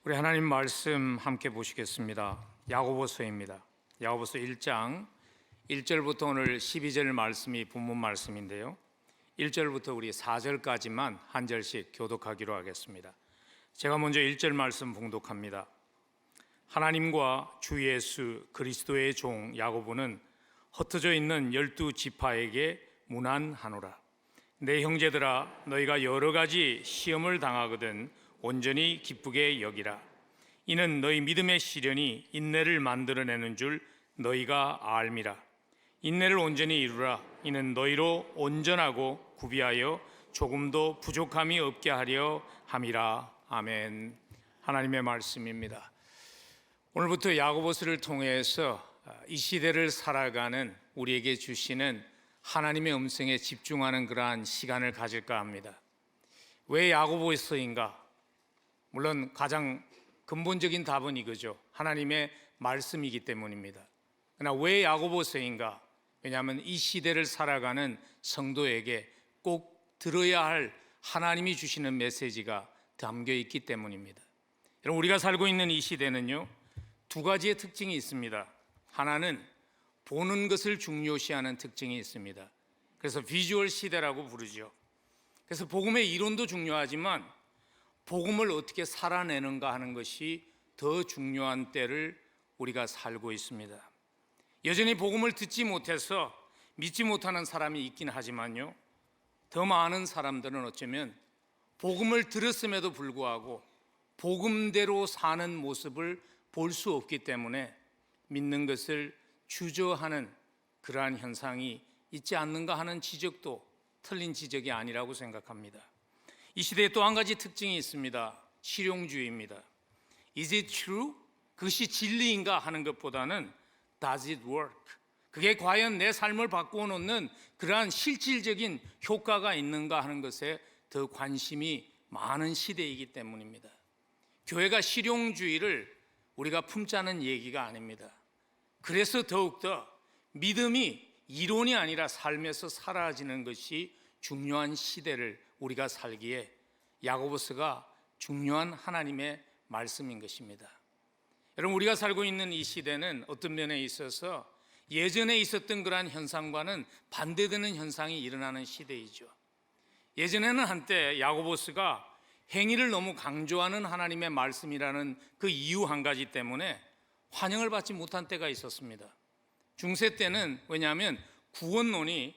우리 하나님 말씀 함께 보시겠습니다. 야고보서입니다. 야고보서 1장 1절부터 오늘 12절 말씀이 본문 말씀인데요, 1절부터 우리 4절까지만 한 절씩 교독하기로 하겠습니다. 제가 먼저 1절 말씀 봉독합니다. 하나님과 주 예수 그리스도의 종 야고보는 흩어져 있는 12지파에게 문안하노라. 내 형제들아, 너희가 여러 가지 시험을 당하거든 온전히 기쁘게 여기라. 이는 너희 믿음의 시련이 인내를 만들어내는 줄 너희가 알미라. 인내를 온전히 이루라. 이는 너희로 온전하고 구비하여 조금도 부족함이 없게 하려 함이라. 아멘. 하나님의 말씀입니다. 오늘부터 야고보서를 통해서 이 시대를 살아가는 우리에게 주시는 하나님의 음성에 집중하는 그러한 시간을 가질까 합니다. 왜 야고보서인가? 물론 가장 근본적인 답은 이거죠. 하나님의 말씀이기 때문입니다. 그러나 왜 야고보서인가? 왜냐하면 이 시대를 살아가는 성도에게 꼭 들어야 할 하나님이 주시는 메시지가 담겨 있기 때문입니다. 여러분, 우리가 살고 있는 이 시대는요, 두 가지의 특징이 있습니다. 하나는 보는 것을 중요시하는 특징이 있습니다. 그래서 비주얼 시대라고 부르죠. 그래서 복음의 이론도 중요하지만 복음을 어떻게 살아내는가 하는 것이 더 중요한 때를 우리가 살고 있습니다. 여전히 복음을 듣지 못해서 믿지 못하는 사람이 있긴 하지만요, 더 많은 사람들은 어쩌면 복음을 들었음에도 불구하고 복음대로 사는 모습을 볼 수 없기 때문에 믿는 것을 주저하는 그러한 현상이 있지 않는가 하는 지적도 틀린 지적이 아니라고 생각합니다. 이 시대에 또 한 가지 특징이 있습니다. 실용주의입니다. Is it true? 그것이 진리인가 하는 것보다는 Does it work? 그게 과연 내 삶을 바꾸어 놓는 그러한 실질적인 효과가 있는가 하는 것에 더 관심이 많은 시대이기 때문입니다. 교회가 실용주의를 우리가 품자는 얘기가 아닙니다. 그래서 더욱더 믿음이 이론이 아니라 삶에서 사라지는 것이 중요한 시대를 우리가 살기에 야고보서가 중요한 하나님의 말씀인 것입니다. 여러분, 우리가 살고 있는 이 시대는 어떤 면에 있어서 예전에 있었던 그러한 현상과는 반대되는 현상이 일어나는 시대이죠. 예전에는 한때 야고보서가 행위를 너무 강조하는 하나님의 말씀이라는 그 이유 한 가지 때문에 환영을 받지 못한 때가 있었습니다. 중세 때는 왜냐하면 구원론이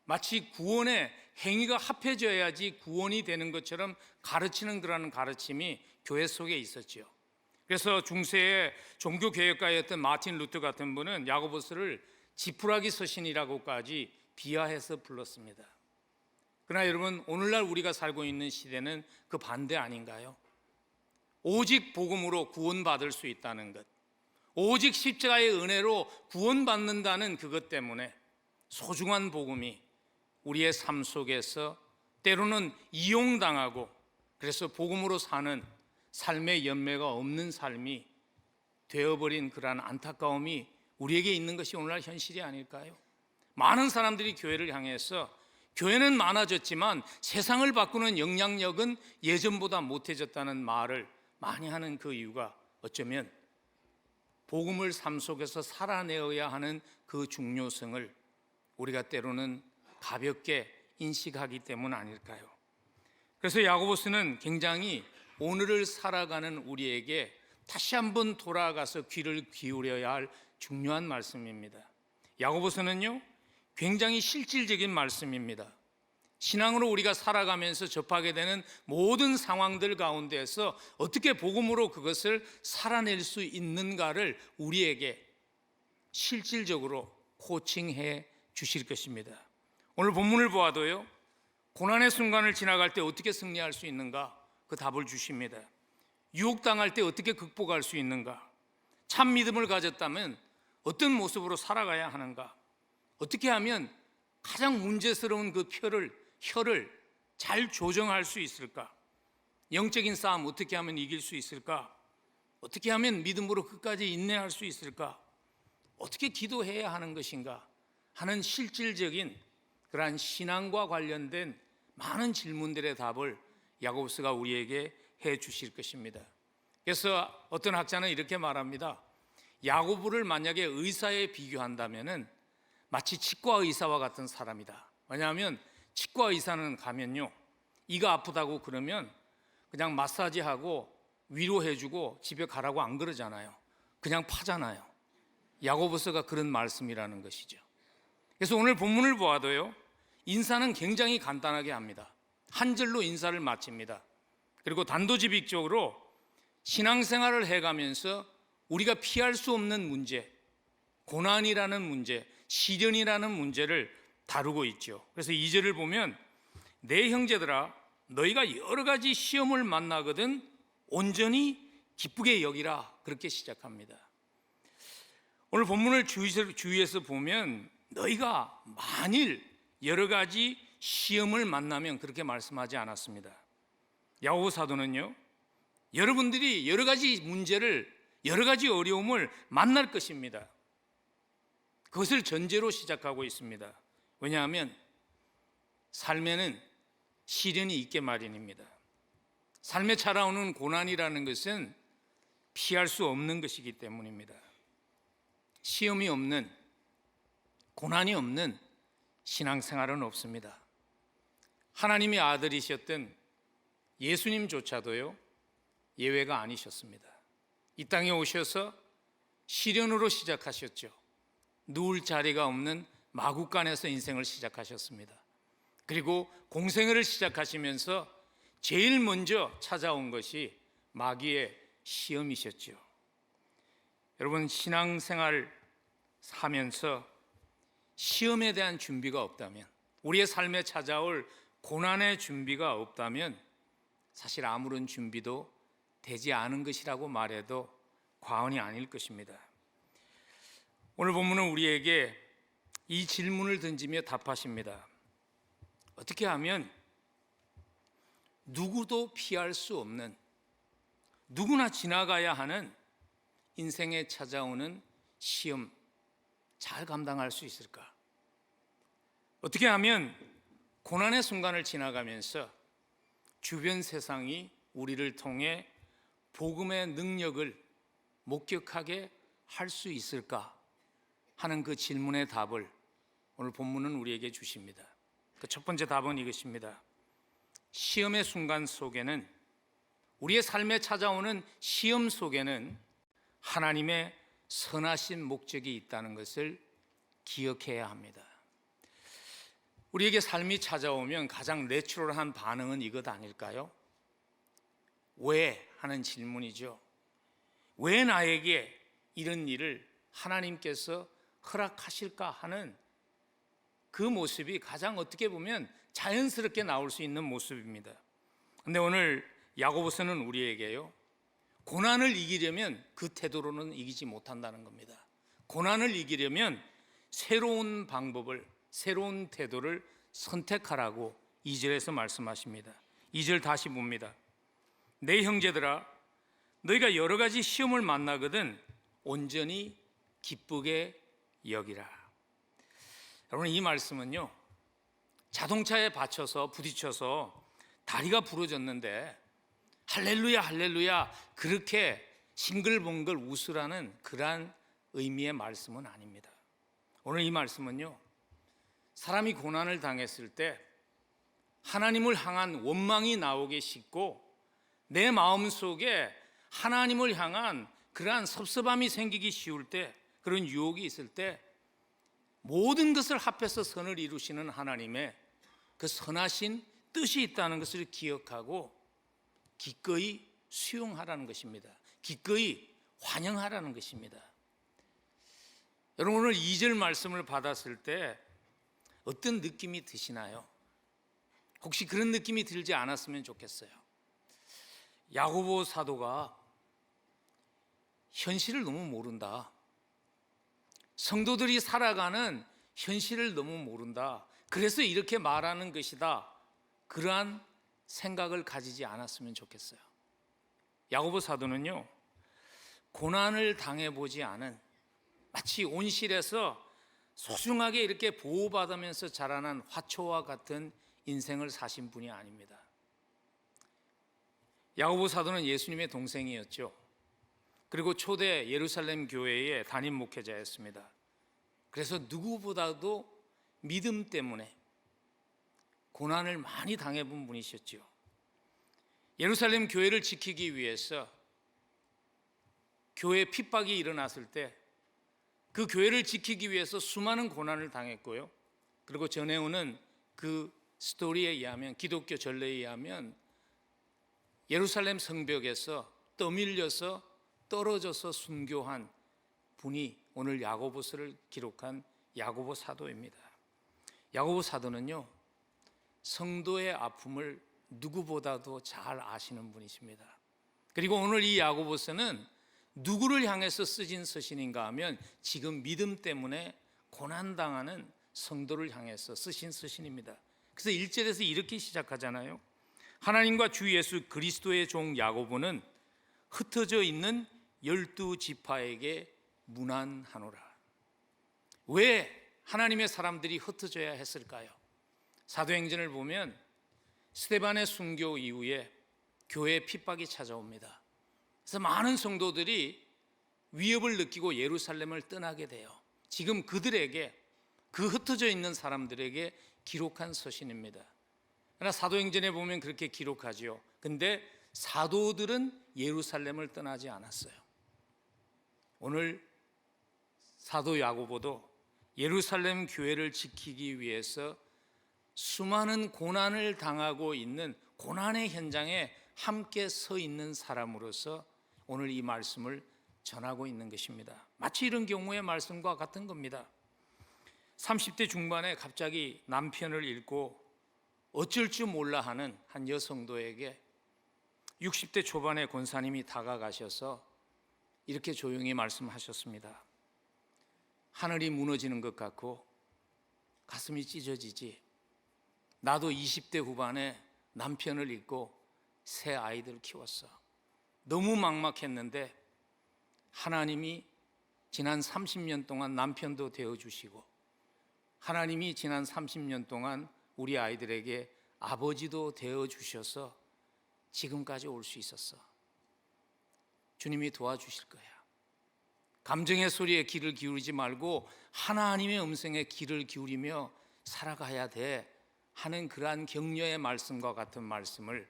마치 구원의 행위가 합해져야지 구원이 되는 것처럼 가르치는 그런 가르침이 교회 속에 있었죠. 그래서 중세의 종교개혁가였던 마틴 루터 같은 분은 야고보서를 지푸라기 서신이라고까지 비하해서 불렀습니다. 그러나 여러분, 오늘날 우리가 살고 있는 시대는 그 반대 아닌가요? 오직 복음으로 구원받을 수 있다는 것, 오직 십자가의 은혜로 구원받는다는 그것 때문에 소중한 복음이 우리의 삶 속에서 때로는 이용당하고, 그래서 복음으로 사는 삶의 열매가 없는 삶이 되어버린 그러한 안타까움이 우리에게 있는 것이 오늘날 현실이 아닐까요? 많은 사람들이 교회를 향해서 교회는 많아졌지만 세상을 바꾸는 영향력은 예전보다 못해졌다는 말을 많이 하는 그 이유가 어쩌면 복음을 삶 속에서 살아내어야 하는 그 중요성을 우리가 때로는 가볍게 인식하기 때문 아닐까요? 그래서 야고보서는 굉장히 오늘을 살아가는 우리에게 다시 한번 돌아가서 귀를 기울여야 할 중요한 말씀입니다. 야고보서는요, 굉장히 실질적인 말씀입니다. 신앙으로 우리가 살아가면서 접하게 되는 모든 상황들 가운데에서 어떻게 복음으로 그것을 살아낼 수 있는가를 우리에게 실질적으로 코칭해 주실 것입니다. 오늘 본문을 보아도요, 고난의 순간을 지나갈 때 어떻게 승리할 수 있는가, 그 답을 주십니다. 유혹당할 때 어떻게 극복할 수 있는가, 참 믿음을 가졌다면 어떤 모습으로 살아가야 하는가, 어떻게 하면 가장 문제스러운 그 혀를 잘 조정할 수 있을까, 영적인 싸움 어떻게 하면 이길 수 있을까, 어떻게 하면 믿음으로 끝까지 인내할 수 있을까, 어떻게 기도해야 하는 것인가 하는 실질적인 그러한 신앙과 관련된 많은 질문들의 답을 야고보서가 우리에게 해 주실 것입니다. 그래서 어떤 학자는 이렇게 말합니다. 야고보를 만약에 의사에 비교한다면은 마치 치과 의사와 같은 사람이다. 왜냐하면 치과 의사는 가면요, 이가 아프다고 그러면 그냥 마사지하고 위로해주고 집에 가라고 안 그러잖아요. 그냥 파잖아요. 야고보서가 그런 말씀이라는 것이죠. 그래서 오늘 본문을 보아도요, 인사는 굉장히 간단하게 합니다. 한 절로 인사를 마칩니다. 그리고 단도직입적으로 신앙생활을 해가면서 우리가 피할 수 없는 문제, 고난이라는 문제, 시련이라는 문제를 다루고 있죠. 그래서 2절을 보면 내 형제들아 너희가 여러 가지 시험을 만나거든 온전히 기쁘게 여기라, 그렇게 시작합니다. 오늘 본문을 주위에서 보면 너희가 만일 여러 가지 시험을 만나면 그렇게 말씀하지 않았습니다. 야고보 사도는요, 여러분들이 여러 가지 문제를, 여러 가지 어려움을 만날 것입니다. 그것을 전제로 시작하고 있습니다. 왜냐하면 삶에는 시련이 있게 마련입니다. 삶에 찾아오는 고난이라는 것은 피할 수 없는 것이기 때문입니다. 시험이 없는, 고난이 없는 신앙생활은 없습니다. 하나님의 아들이셨던 예수님조차도요, 예외가 아니셨습니다. 이 땅에 오셔서 시련으로 시작하셨죠. 누울 자리가 없는 마구간에서 인생을 시작하셨습니다. 그리고 공생애를 시작하시면서 제일 먼저 찾아온 것이 마귀의 시험이셨죠. 여러분, 신앙생활 하면서 시험에 대한 준비가 없다면, 우리의 삶에 찾아올 고난의 준비가 없다면 사실 아무런 준비도 되지 않은 것이라고 말해도 과언이 아닐 것입니다. 오늘 본문은 우리에게 이 질문을 던지며 답하십니다. 어떻게 하면 누구도 피할 수 없는, 누구나 지나가야 하는 인생에 찾아오는 시험 잘 감당할 수 있을까? 어떻게 하면 고난의 순간을 지나가면서 주변 세상이 우리를 통해 복음의 능력을 목격하게 할 수 있을까 하는 그 질문의 답을 오늘 본문은 우리에게 주십니다. 그 첫 번째 답은 이것입니다. 시험의 순간 속에는, 우리의 삶에 찾아오는 시험 속에는 하나님의 선하신 목적이 있다는 것을 기억해야 합니다. 우리에게 삶이 찾아오면 가장 내추럴한 반응은 이것 아닐까요? 왜? 하는 질문이죠. 왜 나에게 이런 일을 하나님께서 허락하실까 하는 그 모습이 가장 어떻게 보면 자연스럽게 나올 수 있는 모습입니다. 그런데 오늘 야고보서는 우리에게요, 고난을 이기려면 그 태도로는 이기지 못한다는 겁니다. 고난을 이기려면 새로운 방법을, 새로운 태도를 선택하라고 2절에서 말씀하십니다. 2절 다시 봅니다. 내 형제들아 너희가 여러 가지 시험을 만나거든 온전히 기쁘게 여기라. 여러분, 이 말씀은요, 자동차에 받쳐서 부딪혀서 다리가 부러졌는데 할렐루야 할렐루야 그렇게 싱글벙글 웃으라는 그러한 의미의 말씀은 아닙니다. 오늘 이 말씀은요, 사람이 고난을 당했을 때 하나님을 향한 원망이 나오게 싣고 내 마음속에 하나님을 향한 그러한 섭섭함이 생기기 쉬울 때, 그런 유혹이 있을 때 모든 것을 합해서 선을 이루시는 하나님의 그 선하신 뜻이 있다는 것을 기억하고 기꺼이 수용하라는 것입니다. 기꺼이 환영하라는 것입니다. 여러분, 오늘 2절 말씀을 받았을 때 어떤 느낌이 드시나요? 혹시 그런 느낌이 들지 않았으면 좋겠어요. 야고보 사도가 현실을 너무 모른다. 성도들이 살아가는 현실을 너무 모른다. 그래서 이렇게 말하는 것이다. 그러한 생각을 가지지 않았으면 좋겠어요. 야고보 사도는요, 고난을 당해보지 않은, 마치 온실에서 소중하게 이렇게 보호받으면서 자라난 화초와 같은 인생을 사신 분이 아닙니다. 야고보 사도는 예수님의 동생이었죠. 그리고 초대 예루살렘 교회의 담임 목회자였습니다. 그래서 누구보다도 믿음 때문에 고난을 많이 당해본 분이셨죠. 예루살렘 교회를 지키기 위해서 교회 핍박이 일어났을 때 그 교회를 지키기 위해서 수많은 고난을 당했고요. 그리고 전해오는 그 스토리에 의하면, 기독교 전례에 의하면 예루살렘 성벽에서 떠밀려서 떨어져서 순교한 분이 오늘 야고보서를 기록한 야고보 사도입니다. 야고보 사도는요, 성도의 아픔을 누구보다도 잘 아시는 분이십니다. 그리고 오늘 이 야고보서는 누구를 향해서 쓰진 서신인가 하면 지금 믿음 때문에 고난당하는 성도를 향해서 쓰신 서신입니다. 그래서 1절에서 이렇게 시작하잖아요. 하나님과 주 예수 그리스도의 종 야고보는 흩어져 있는 12지파에게 문안하노라. 왜 하나님의 사람들이 흩어져야 했을까요? 사도행전을 보면 스데반의 순교 이후에 교회에 핍박이 찾아옵니다. 그래서 많은 성도들이 위협을 느끼고 예루살렘을 떠나게 돼요. 지금 그들에게, 그 흩어져 있는 사람들에게 기록한 서신입니다. 그러나 사도행전에 보면 그렇게 기록하죠. 근데 사도들은 예루살렘을 떠나지 않았어요. 오늘 사도 야고보도 예루살렘 교회를 지키기 위해서 수많은 고난을 당하고 있는 고난의 현장에 함께 서 있는 사람으로서 오늘 이 말씀을 전하고 있는 것입니다. 마치 이런 경우의 말씀과 같은 겁니다. 30대 중반에 갑자기 남편을 잃고 어쩔 줄 몰라 하는 한 여성도에게 60대 초반의 권사님이 다가가셔서 이렇게 조용히 말씀하셨습니다. 하늘이 무너지는 것 같고 가슴이 찢어지지. 나도 20대 후반에 남편을 잃고 새 아이들 키웠어. 너무 막막했는데 하나님이 지난 30년 동안 남편도 되어주시고 하나님이 지난 30년 동안 우리 아이들에게 아버지도 되어주셔서 지금까지 올 수 있었어. 주님이 도와주실 거야. 감정의 소리에 귀를 기울이지 말고 하나님의 음성에 귀를 기울이며 살아가야 돼 하는 그러한 격려의 말씀과 같은 말씀을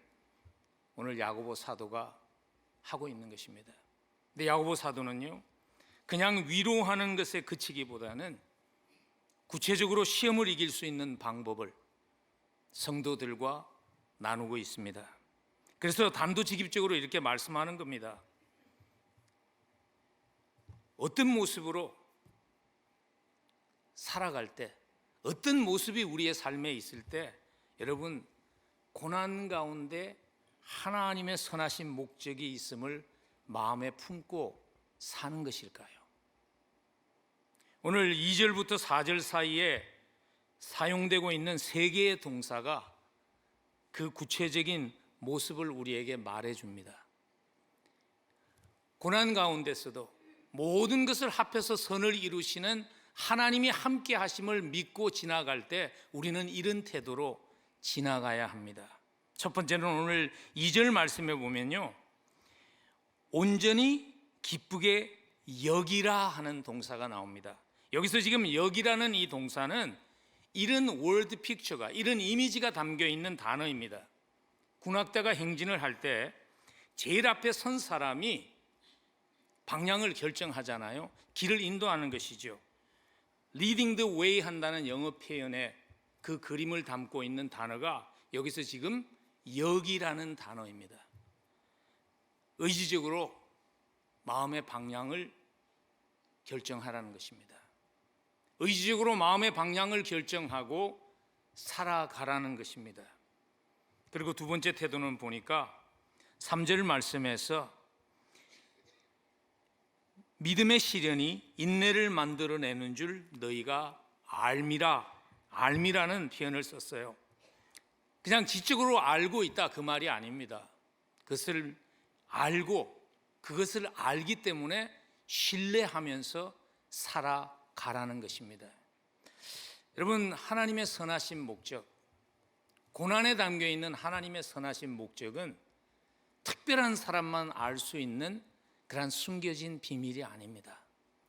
오늘 야고보 사도가 하고 있는 것입니다. 근데 야고보 사도는요, 그냥 위로하는 것에 그치기보다는 구체적으로 시험을 이길 수 있는 방법을 성도들과 나누고 있습니다. 그래서 단도직입적으로 이렇게 말씀하는 겁니다. 어떤 모습으로 살아갈 때, 어떤 모습이 우리의 삶에 있을 때 여러분 고난 가운데 하나님의 선하신 목적이 있음을 마음에 품고 사는 것일까요? 오늘 2절부터 4절 사이에 사용되고 있는 세 개의 동사가 그 구체적인 모습을 우리에게 말해줍니다. 고난 가운데서도 모든 것을 합해서 선을 이루시는 하나님이 함께 하심을 믿고 지나갈 때 우리는 이런 태도로 지나가야 합니다. 첫 번째는 오늘 2절 말씀에 보면요, 온전히 기쁘게 여기라 하는 동사가 나옵니다. 여기서 지금 여기라는 이 동사는 이런 월드 픽처가, 이런 이미지가 담겨 있는 단어입니다. 군악대가 행진을 할 때 제일 앞에 선 사람이 방향을 결정하잖아요. 길을 인도하는 것이죠. Leading the way 한다는 영어 표현에 그 그림을 담고 있는 단어가 여기서 지금 여기라는 단어입니다. 의지적으로 마음의 방향을 결정하라는 것입니다. 의지적으로 마음의 방향을 결정하고 살아가라는 것입니다. 그리고 두 번째 태도는 보니까 3절 말씀에서 믿음의 시련이 인내를 만들어내는 줄 너희가 알미라는 표현을 썼어요. 그냥 지적으로 알고 있다 그 말이 아닙니다. 그것을 알고 그것을 알기 때문에 신뢰하면서 살아가라는 것입니다. 여러분, 하나님의 선하신 목적, 고난에 담겨 있는 하나님의 선하신 목적은 특별한 사람만 알 수 있는 그런 숨겨진 비밀이 아닙니다.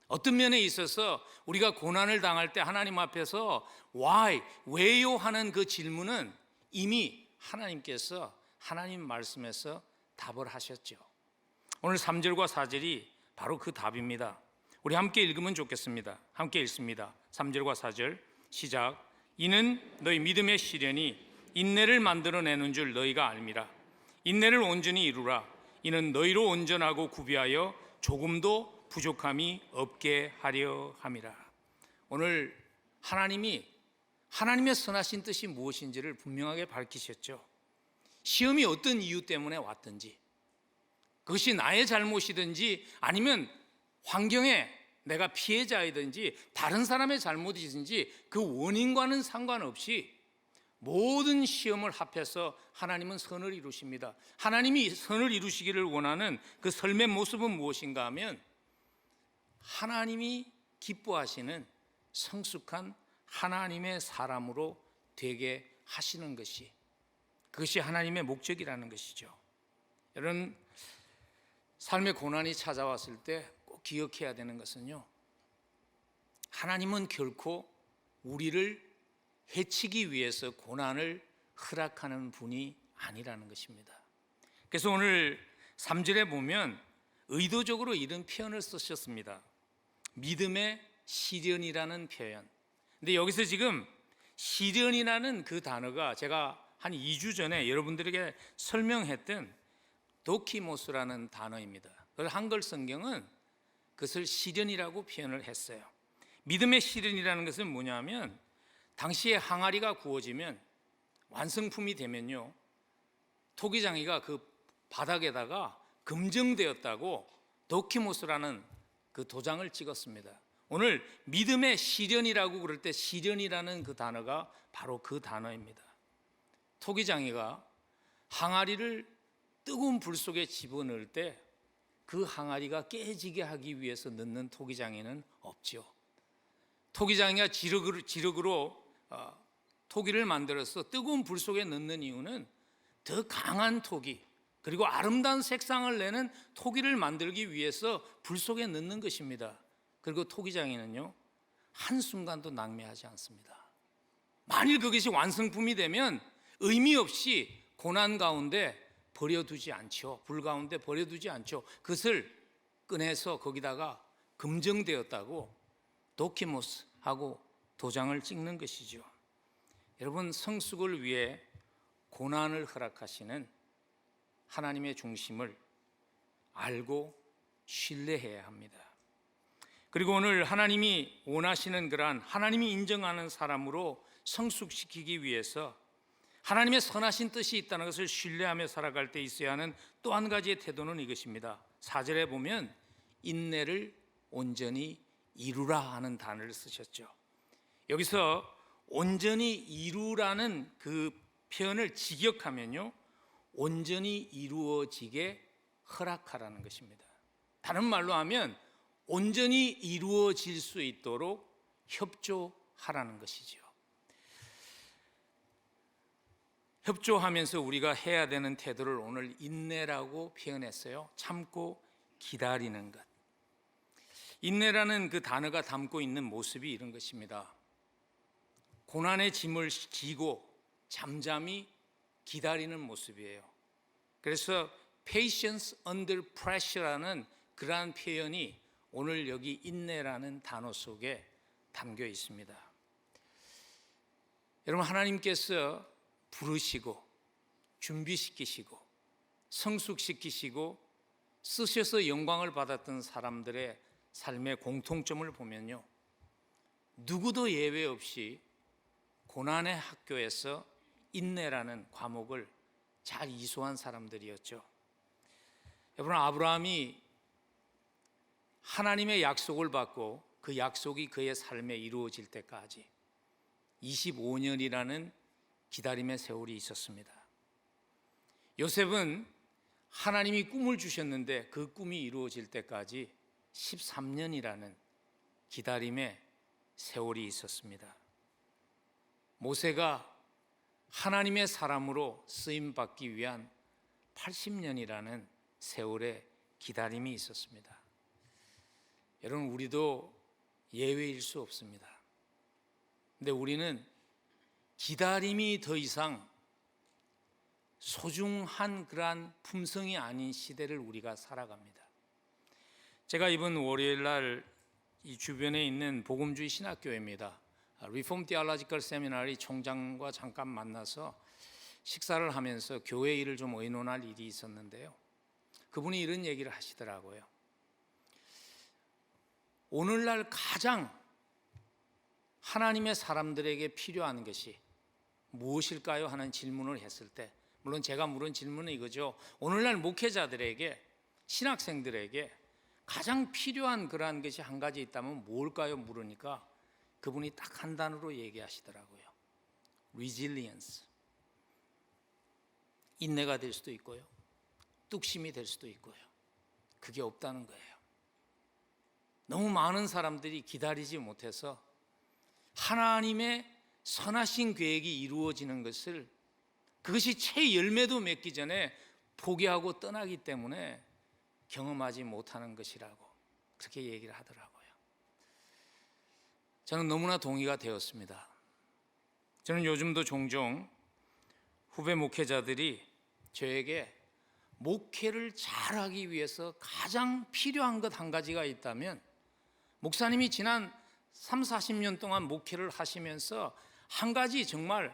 어떤 면에 있어서 우리가 고난을 당할 때 하나님 앞에서 why, 왜요 하는 그 질문은 이미 하나님께서 하나님 말씀에서 답을 하셨죠. 오늘 3절과 4절이 바로 그 답입니다. 우리 함께 읽으면 좋겠습니다. 함께 읽습니다. 3절과 4절 시작. 이는 너희 믿음의 시련이 인내를 만들어내는 줄 너희가 알미라. 인내를 온전히 이루라. 이는 너희로 온전하고 구비하여 조금도 부족함이 없게 하려 함이라. 오늘 하나님의 선하신 뜻이 무엇인지를 분명하게 밝히셨죠. 시험이 어떤 이유 때문에 왔든지, 그것이 나의 잘못이든지 아니면 환경에 내가 피해자이든지 다른 사람의 잘못이든지 그 원인과는 상관없이 모든 시험을 합해서 하나님은 선을 이루십니다. 하나님이 선을 이루시기를 원하는 그 삶의 모습은 무엇인가 하면 하나님이 기뻐하시는 성숙한 하나님의 사람으로 되게 하시는 것이, 그것이 하나님의 목적이라는 것이죠. 여러분, 삶의 고난이 찾아왔을 때 꼭 기억해야 되는 것은요, 하나님은 결코 우리를 해치기 위해서 고난을 허락하는 분이 아니라는 것입니다. 그래서 오늘 3절에 보면 의도적으로 이런 표현을 쓰셨습니다. 믿음의 시련이라는 표현. 근데 여기서 지금 시련이라는 그 단어가 제가 한 2주 전에 여러분들에게 설명했던 도키모스라는 단어입니다. 그래서 한글 성경은 그것을 시련이라고 표현을 했어요. 믿음의 시련이라는 것은 뭐냐면 당시에 항아리가 구워지면 완성품이 되면요, 토기장이가 그 바닥에다가 검증되었다고 도키모스라는 그 도장을 찍었습니다. 오늘 믿음의 시련이라고 그럴 때 시련이라는 그 단어가 바로 그 단어입니다. 토기장이가 항아리를 뜨거운 불 속에 집어넣을 때 그 항아리가 깨지게 하기 위해서 넣는 토기장이는 없죠. 토기장이가 지력으로 토기를 만들어서 뜨거운 불 속에 넣는 이유는 더 강한 토기, 그리고 아름다운 색상을 내는 토기를 만들기 위해서 불 속에 넣는 것입니다. 그리고 토기장이는요, 한순간도 낭매하지 않습니다. 만일 그것이 완성품이 되면 의미 없이 고난 가운데 버려두지 않죠. 불 가운데 버려두지 않죠. 그것을 꺼내서 거기다가 검증되었다고 도키모스하고 도장을 찍는 것이죠. 여러분, 성숙을 위해 고난을 허락하시는 하나님의 중심을 알고 신뢰해야 합니다. 그리고 오늘 하나님이 원하시는 그러한 하나님이 인정하는 사람으로 성숙시키기 위해서 하나님의 선하신 뜻이 있다는 것을 신뢰하며 살아갈 때 있어야 하는 또 한 가지의 태도는 이것입니다. 4절에 보면 인내를 온전히 이루라 하는 단어를 쓰셨죠. 여기서 온전히 이루라는 그 표현을 직역하면요, 온전히 이루어지게 허락하라는 것입니다. 다른 말로 하면 온전히 이루어질 수 있도록 협조하라는 것이죠. 협조하면서 우리가 해야 되는 태도를 오늘 인내라고 표현했어요. 참고 기다리는 것. 인내라는 그 단어가 담고 있는 모습이 이런 것입니다. 고난의 짐을 지고 잠잠히 기다리는 모습이에요. 그래서 patience under pressure라는 그러한 표현이 오늘 여기 인내라는 단어 속에 담겨 있습니다. 여러분, 하나님께서 부르시고 준비시키시고 성숙시키시고 쓰셔서 영광을 받았던 사람들의 삶의 공통점을 보면요, 누구도 예외 없이 고난의 학교에서 인내라는 과목을 잘 이수한 사람들이었죠. 여러분, 아브라함이 하나님의 약속을 받고 그 약속이 그의 삶에 이루어질 때까지 25년이라는 기다림의 세월이 있었습니다. 요셉은 하나님이 꿈을 주셨는데 그 꿈이 이루어질 때까지 13년이라는 기다림의 세월이 있었습니다. 모세가 하나님의 사람으로 쓰임받기 위한 80년이라는 세월의 기다림이 있었습니다. 여러분, 우리도 예외일 수 없습니다. 근데 우리는 기다림이 더 이상 소중한 그러한 품성이 아닌 시대를 우리가 살아갑니다. 제가 이번 월요일 날 이 주변에 있는 복음주의 신학교회입니다. 리폼 디알로지컬 세미나리 총장과 잠깐 만나서 식사를 하면서 교회 일을 좀 의논할 일이 있었는데요. 그분이 이런 얘기를 하시더라고요. 오늘날 가장 하나님의 사람들에게 필요한 것이 무엇일까요? 하는 질문을 했을 때, 물론 제가 물은 질문은 이거죠. 오늘날 목회자들에게, 신학생들에게 가장 필요한 그러한 것이 한 가지 있다면 뭘까요? 물으니까 그분이 딱 한 단어로 얘기하시더라고요. Resilience. 인내가 될 수도 있고요, 뚝심이 될 수도 있고요. 그게 없다는 거예요. 너무 많은 사람들이 기다리지 못해서 하나님의 선하신 계획이 이루어지는 것을, 그것이 채 열매도 맺기 전에 포기하고 떠나기 때문에 경험하지 못하는 것이라고 그렇게 얘기를 하더라고요. 저는 너무나 동의가 되었습니다. 저는 요즘도 종종 후배 목회자들이 저에게 목회를 잘하기 위해서 가장 필요한 것 한 가지가 있다면, 목사님이 지난 30-40년 동안 목회를 하시면서 한 가지 정말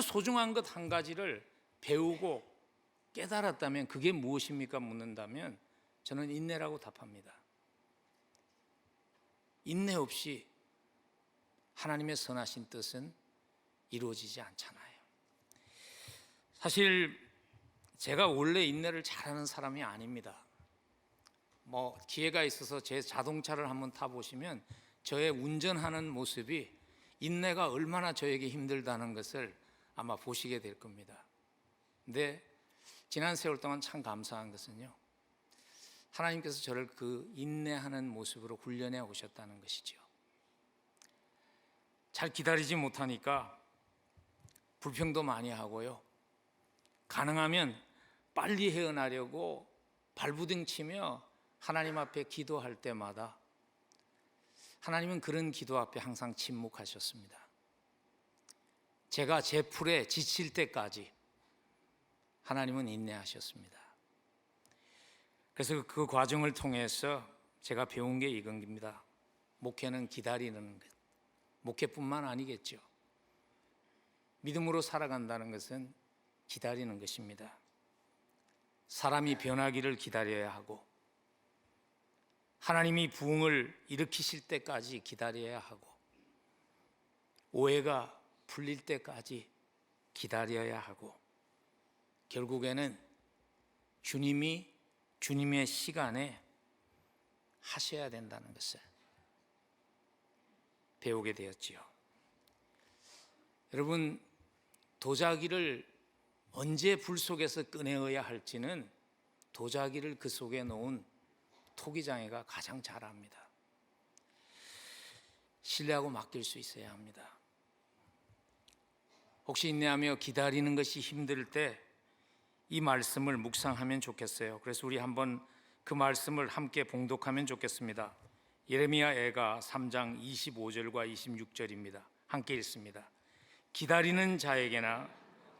소중한 것 한 가지를 배우고 깨달았다면 그게 무엇입니까? 묻는다면 저는 인내라고 답합니다. 인내 없이 하나님의 선하신 뜻은 이루어지지 않잖아요. 사실 제가 원래 인내를 잘하는 사람이 아닙니다. 기회가 있어서 제 자동차를 한번 타보시면 저의 운전하는 모습이 인내가 얼마나 저에게 힘들다는 것을 아마 보시게 될 겁니다. 근데 지난 세월 동안 참 감사한 것은요, 하나님께서 저를 그 인내하는 모습으로 훈련해 오셨다는 것이죠. 잘 기다리지 못하니까 불평도 많이 하고요, 가능하면 빨리 헤어나려고 발부둥치며 하나님 앞에 기도할 때마다 하나님은 그런 기도 앞에 항상 침묵하셨습니다. 제가 제 풀에 지칠 때까지 하나님은 인내하셨습니다. 그래서 그 과정을 통해서 제가 배운 게 이겁니다. 목회는 기다리는 것. 목회뿐만 아니겠죠. 믿음으로 살아간다는 것은 기다리는 것입니다. 사람이 변하기를 기다려야 하고, 하나님이 부흥을 일으키실 때까지 기다려야 하고, 오해가 풀릴 때까지 기다려야 하고, 결국에는 주님이 주님의 시간에 하셔야 된다는 것을 배우게 되었지요. 여러분, 도자기를 언제 불 속에서 꺼내어야 할지는 도자기를 그 속에 놓은 토기장애가 가장 잘 압니다. 신뢰하고 맡길 수 있어야 합니다. 혹시 인내하며 기다리는 것이 힘들 때 이 말씀을 묵상하면 좋겠어요. 그래서 우리 한번 그 말씀을 함께 봉독하면 좋겠습니다. 예레미야 애가 3장 25절과 26절입니다. 함께 읽습니다. 기다리는 자에게나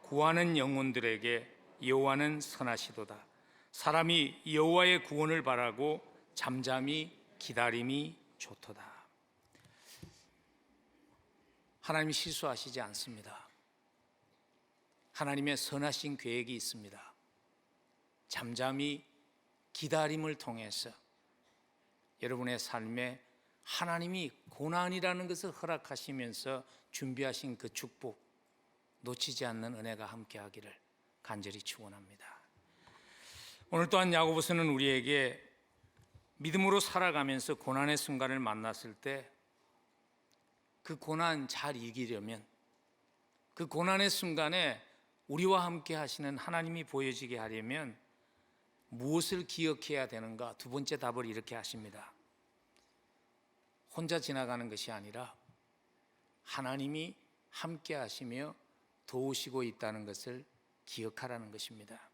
구하는 영혼들에게 여호와는 선하시도다. 사람이 여호와의 구원을 바라고 잠잠히 기다림이 좋도다. 하나님이 실수하시지 않습니다. 하나님의 선하신 계획이 있습니다. 잠잠히 기다림을 통해서 여러분의 삶에 하나님이 고난이라는 것을 허락하시면서 준비하신 그 축복 놓치지 않는 은혜가 함께하기를 간절히 축원합니다. 오늘 또한 야고보서는 우리에게 믿음으로 살아가면서 고난의 순간을 만났을 때 그 고난 잘 이기려면, 그 고난의 순간에 우리와 함께 하시는 하나님이 보여지게 하려면 무엇을 기억해야 되는가? 두 번째 답을 이렇게 하십니다. 혼자 지나가는 것이 아니라 하나님이 함께 하시며 도우시고 있다는 것을 기억하라는 것입니다.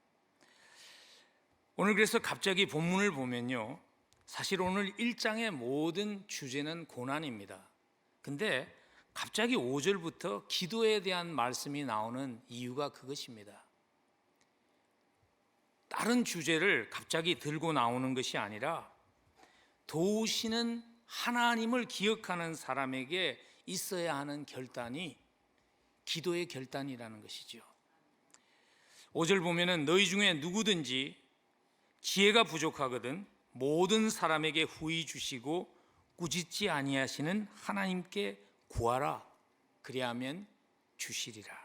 오늘 그래서 갑자기 본문을 보면요, 사실 오늘 1장의 모든 주제는 고난입니다. 근데 갑자기 5절부터 기도에 대한 말씀이 나오는 이유가 그것입니다. 다른 주제를 갑자기 들고 나오는 것이 아니라 도우시는 하나님을 기억하는 사람에게 있어야 하는 결단이 기도의 결단이라는 것이죠. 5절 보면은 너희 중에 누구든지 지혜가 부족하거든 모든 사람에게 후히 주시고 꾸짖지 아니하시는 하나님께 구하라 그리하면 주시리라.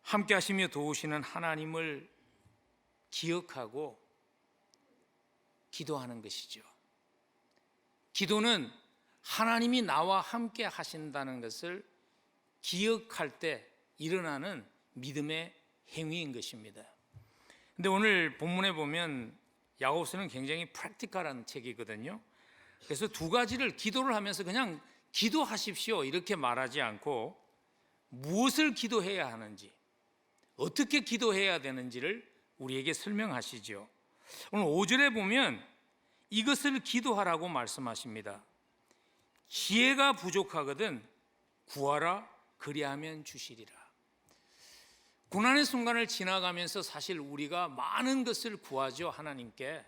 함께 하시며 도우시는 하나님을 기억하고 기도하는 것이죠. 기도는 하나님이 나와 함께 하신다는 것을 기억할 때 일어나는 믿음의 행위인 것입니다. 근데 오늘 본문에 보면 야고보서는 굉장히 프랙티컬한 책이거든요. 그래서 두 가지를 기도를 하면서 그냥 기도하십시오 이렇게 말하지 않고 무엇을 기도해야 하는지, 어떻게 기도해야 되는지를 우리에게 설명하시죠. 오늘 5절에 보면 이것을 기도하라고 말씀하십니다. 지혜가 부족하거든 구하라 그리하면 주시리라. 고난의 순간을 지나가면서 사실 우리가 많은 것을 구하죠. 하나님께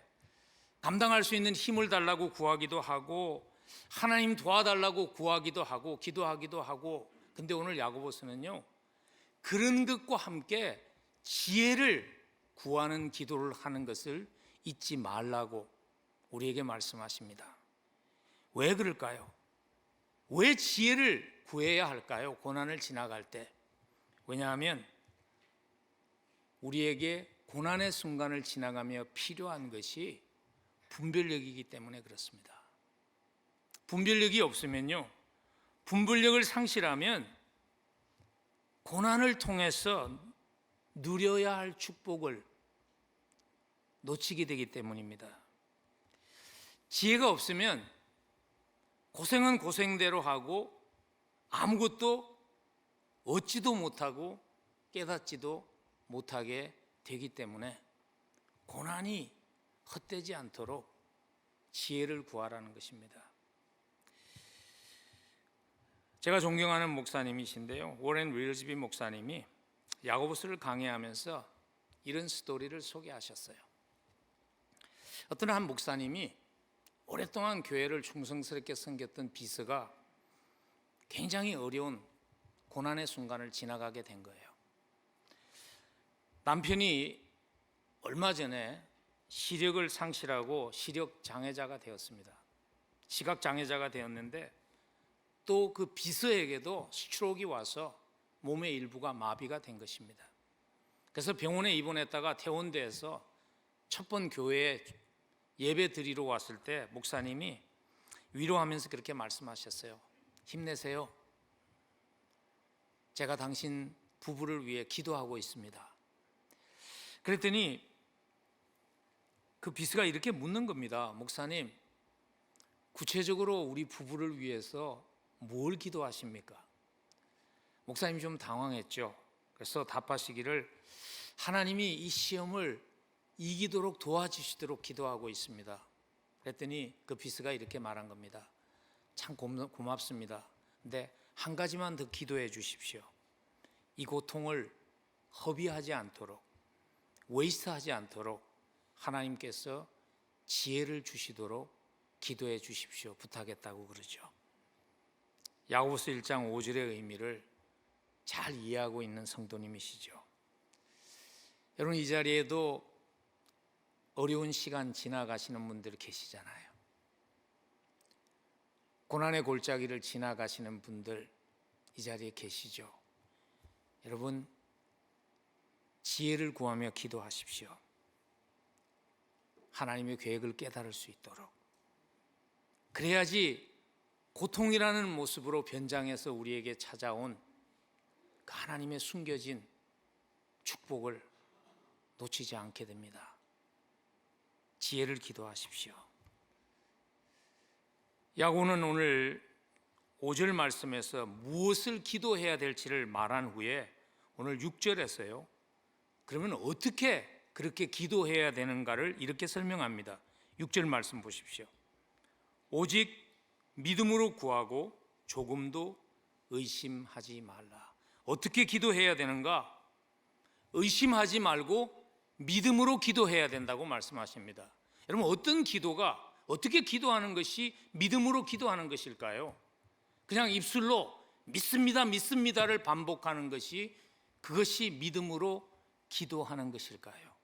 감당할 수 있는 힘을 달라고 구하기도 하고 하나님 도와달라고 구하기도 하고 기도하기도 하고. 근데 오늘 야고보서는요, 그런 것과 함께 지혜를 구하는 기도를 하는 것을 잊지 말라고 우리에게 말씀하십니다. 왜 그럴까요? 왜 지혜를 구해야 할까요? 고난을 지나갈 때. 왜냐하면 우리에게 고난의 순간을 지나가며 필요한 것이 분별력이기 때문에 그렇습니다. 분별력이 없으면요, 분별력을 상실하면 고난을 통해서 누려야 할 축복을 놓치게 되기 때문입니다. 지혜가 없으면 고생은 고생대로 하고 아무것도 얻지도 못하고 깨닫지도 못하게 되기 때문에 고난이 헛되지 않도록 지혜를 구하라는 것입니다. 제가 존경하는 목사님이신데요, 워렌 윌즈비 목사님이 야고보서를 강해하면서 이런 스토리를 소개하셨어요. 어떤 한 목사님이 오랫동안 교회를 충성스럽게 섬겼던 비서가 굉장히 어려운 고난의 순간을 지나가게 된 거예요. 남편이 얼마 전에 시력을 상실하고 시력 장애자가 되었습니다. 시각 장애자가 되었는데 또 그 비서에게도 스트로크가 와서 몸의 일부가 마비가 된 것입니다. 그래서 병원에 입원했다가 퇴원돼서 첫 번 교회에 예배 드리러 왔을 때 목사님이 위로하면서 그렇게 말씀하셨어요. 힘내세요. 제가 당신 부부를 위해 기도하고 있습니다. 그랬더니 그 비서가 이렇게 묻는 겁니다. 목사님, 구체적으로 우리 부부를 위해서 뭘 기도하십니까? 목사님이 좀 당황했죠. 그래서 답하시기를 하나님이 이 시험을 이기도록 도와주시도록 기도하고 있습니다. 그랬더니 그 비서가 이렇게 말한 겁니다. 참 고맙습니다. 근데 한 가지만 더 기도해 주십시오. 이 고통을 허비하지 않도록, 웨이스트하지 않도록 하나님께서 지혜를 주시도록 기도해 주십시오. 부탁했다고 그러죠. 야고보서 1장 5절의 의미를 잘 이해하고 있는 성도님이시죠. 여러분, 이 자리에도 어려운 시간 지나가시는 분들 계시잖아요. 고난의 골짜기를 지나가시는 분들 이 자리에 계시죠. 여러분, 지혜를 구하며 기도하십시오. 하나님의 계획을 깨달을 수 있도록. 그래야지 고통이라는 모습으로 변장해서 우리에게 찾아온 그 하나님의 숨겨진 축복을 놓치지 않게 됩니다. 지혜를 기도하십시오. 야고보는 오늘 5절 말씀에서 무엇을 기도해야 될지를 말한 후에 오늘 6절에서요, 그러면 어떻게 그렇게 기도해야 되는가를 이렇게 설명합니다. 6절 말씀 보십시오. 오직 믿음으로 구하고 조금도 의심하지 말라. 어떻게 기도해야 되는가? 의심하지 말고 믿음으로 기도해야 된다고 말씀하십니다. 여러분, 어떤 기도가, 어떻게 기도하는 것이 믿음으로 기도하는 것일까요? 그냥 입술로 믿습니다, 믿습니다를 반복하는 것이, 그것이 믿음으로 기도하는 것일까요?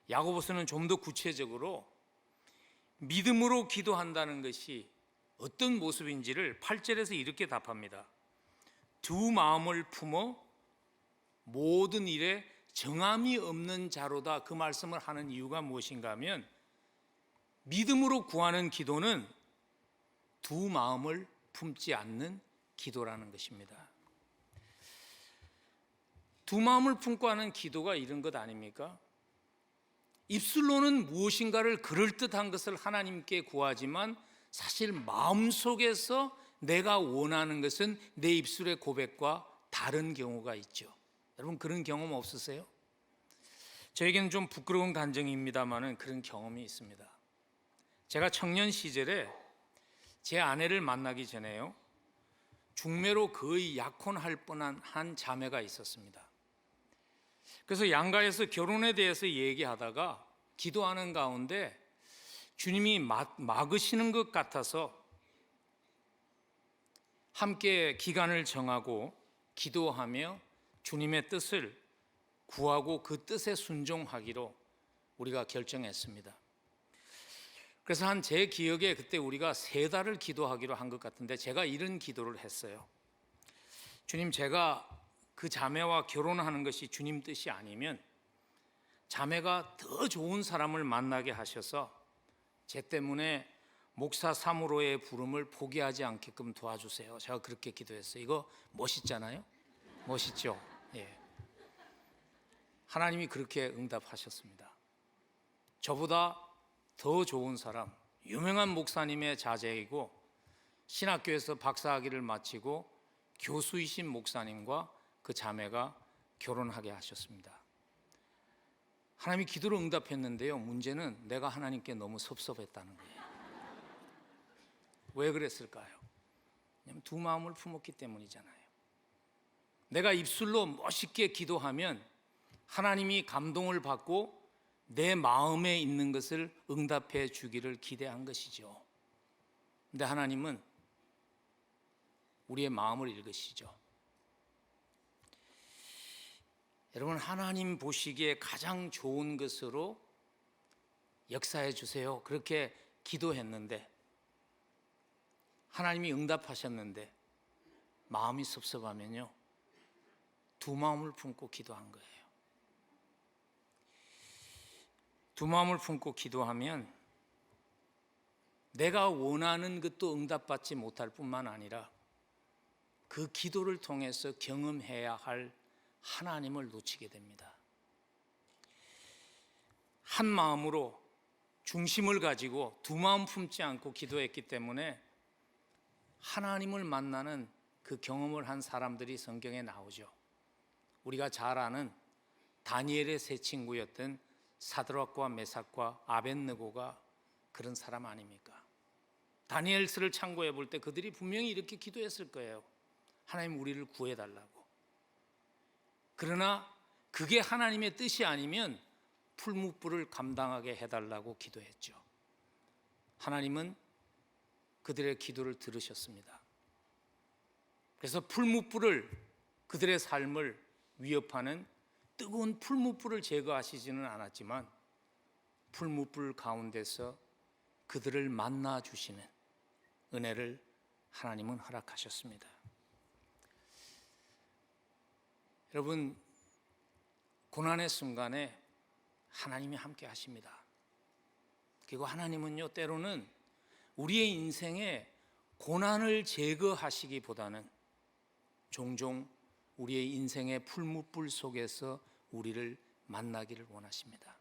야고보서는 좀 더 구체적으로 믿음으로 기도한다는 것이 어떤 모습인지를 8절에서 이렇게 답합니다. 두 마음을 품어 모든 일에 정함이 없는 자로다. 그 말씀을 하는 이유가 무엇인가 하면, 믿음으로 구하는 기도는 두 마음을 품지 않는 기도라는 것입니다. 두 마음을 품고 하는 기도가 이런 것 아닙니까? 입술로는 무엇인가를 그럴듯한 것을 하나님께 구하지만 사실 마음속에서 내가 원하는 것은 내 입술의 고백과 다른 경우가 있죠. 여러분, 그런 경험 없으세요? 저에게는 좀 부끄러운 간증입니다만 그런 경험이 있습니다. 제가 청년 시절에 제 아내를 만나기 전에요, 중매로 거의 약혼할 뻔한 한 자매가 있었습니다. 그래서 양가에서 결혼에 대해서 얘기하다가 기도하는 가운데 주님이 막으시는 것 같아서 함께 기간을 정하고 기도하며 주님의 뜻을 구하고 그 뜻에 순종하기로 우리가 결정했습니다. 그래서 한 제 기억에 그때 우리가 3달을 기도하기로 한 것 같은데, 제가 이런 기도를 했어요. 주님, 제가 그 자매와 결혼하는 것이 주님 뜻이 아니면 자매가 더 좋은 사람을 만나게 하셔서 제 때문에 목사 사무로의 부름을 포기하지 않게끔 도와주세요. 제가 그렇게 기도했어요. 이거 멋있잖아요? 멋있죠? 예. 하나님이 그렇게 응답하셨습니다. 저보다 더 좋은 사람, 유명한 목사님의 자제이고 신학교에서 박사학위를 마치고 교수이신 목사님과 그 자매가 결혼하게 하셨습니다. 하나님이 기도를 응답했는데요, 문제는 내가 하나님께 너무 섭섭했다는 거예요. 왜 그랬을까요? 왜냐하면 두 마음을 품었기 때문이잖아요. 내가 입술로 멋있게 기도하면 하나님이 감동을 받고 내 마음에 있는 것을 응답해 주기를 기대한 것이죠. 근데 하나님은 우리의 마음을 읽으시죠. 여러분, 하나님 보시기에 가장 좋은 것으로 역사해 주세요. 그렇게 기도했는데, 하나님이 응답하셨는데 마음이 섭섭하면요, 두 마음을 품고 기도한 거예요. 두 마음을 품고 기도하면 내가 원하는 것도 응답받지 못할 뿐만 아니라 그 기도를 통해서 경험해야 할 하나님을 놓치게 됩니다. 한 마음으로 중심을 가지고 두 마음 품지 않고 기도했기 때문에 하나님을 만나는 그 경험을 한 사람들이 성경에 나오죠. 우리가 잘 아는 다니엘의 세 친구였던 사드락과 메삭과 아벳느고가 그런 사람 아닙니까? 다니엘서를 참고해 볼 때 그들이 분명히 이렇게 기도했을 거예요. 하나님, 우리를 구해달라고. 그러나 그게 하나님의 뜻이 아니면 풀무불을 감당하게 해달라고 기도했죠. 하나님은 그들의 기도를 들으셨습니다. 그래서 풀무불을, 그들의 삶을 위협하는 뜨거운 풀무불을 제거하시지는 않았지만 풀무불 가운데서 그들을 만나 주시는 은혜를 하나님은 허락하셨습니다. 여러분, 고난의 순간에 하나님이 함께 하십니다. 그리고 하나님은요, 때로는 우리의 인생에 고난을 제거하시기보다는 종종 우리의 인생의 풀무불 속에서 우리를 만나기를 원하십니다.